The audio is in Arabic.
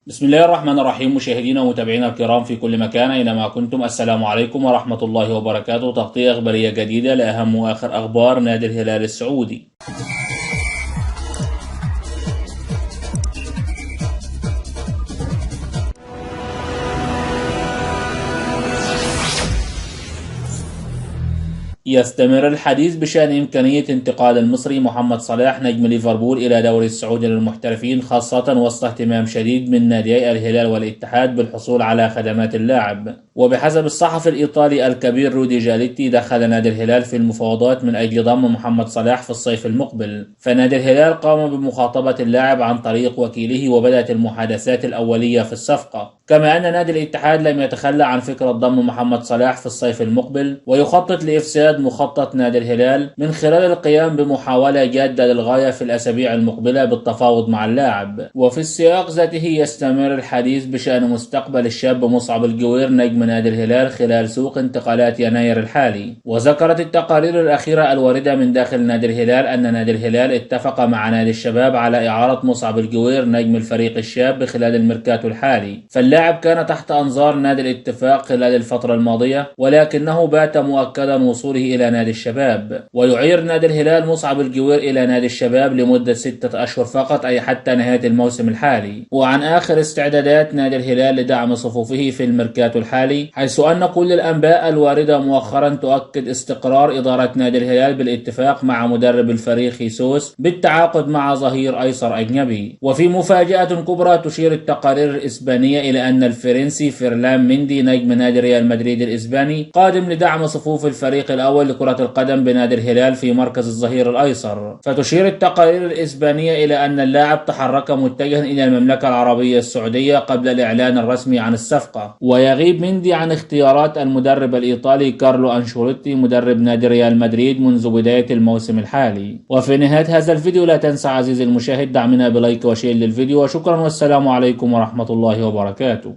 بسم الله الرحمن الرحيم. مشاهدينا ومتابعينا الكرام في كل مكان أينما كنتم، السلام عليكم ورحمة الله وبركاته. تغطية إخبارية جديدة لأهم وآخر أخبار نادي الهلال السعودي. يستمر الحديث بشأن إمكانية انتقال المصري محمد صلاح نجم ليفربول إلى دوري السعودي للمحترفين، خاصة وسط اهتمام شديد من ناديي الهلال والاتحاد بالحصول على خدمات اللاعب. وبحسب الصحفي الإيطالي الكبير رودي جاليتي، دخل نادي الهلال في المفاوضات من أجل ضم محمد صلاح في الصيف المقبل، فنادي الهلال قام بمخاطبة اللاعب عن طريق وكيله وبدأت المحادثات الأولية في الصفقة. كما أن نادي الاتحاد لم يتخلى عن فكرة ضم محمد صلاح في الصيف المقبل، ويخطط لإفساد مخطط نادي الهلال من خلال القيام بمحاولة جادة للغاية في الأسابيع المقبلة بالتفاوض مع اللاعب. وفي السياق ذاته يستمر الحديث بشأن مستقبل الشاب مصعب الجوير نجم نادي الهلال خلال سوق انتقالات يناير الحالي. وذكرت التقارير الأخيرة الواردة من داخل نادي الهلال أن نادي الهلال اتفق مع نادي الشباب على إعارة مصعب الجوير نجم الفريق الشاب خلال الميركاتو الحالي. فاللاعب كان تحت أنظار نادي الاتفاق خلال الفترة الماضية، ولكنه بات مؤكدا وصوله إلى نادي الشباب. ويعير نادي الهلال مصعب الجوير إلى نادي الشباب لمدة 6 أشهر فقط، أي حتى نهاية الموسم الحالي. وعن آخر استعدادات نادي الهلال لدعم صفوفه في الميركاتو الحالي، حيث أن كل الأنباء الواردة مؤخرا تؤكد استقرار إدارة نادي الهلال بالاتفاق مع مدرب الفريق خيسوس بالتعاقد مع ظهير أيسر أجنبي. وفي مفاجأة كبرى تشير التقارير الإسبانية إلى أن الفرنسي فيرلان مندي نجم نادي ريال مدريد الإسباني قادم لدعم صفوف الفريق الأول لكرة القدم بنادي الهلال في مركز الظهير الأيسر. فتشير التقارير الإسبانية إلى أن اللاعب تحرك متجها إلى المملكة العربية السعودية قبل الإعلان الرسمي عن الصفقة. ويغيب مندي عن اختيارات المدرب الإيطالي كارلو أنشيلوتي مدرب نادي ريال مدريد منذ بداية الموسم الحالي. وفي نهاية هذا الفيديو لا تنسى عزيزي المشاهد دعمنا بلايك وشير للفيديو، وشكرا والسلام عليكم ورحمة الله وبركاته.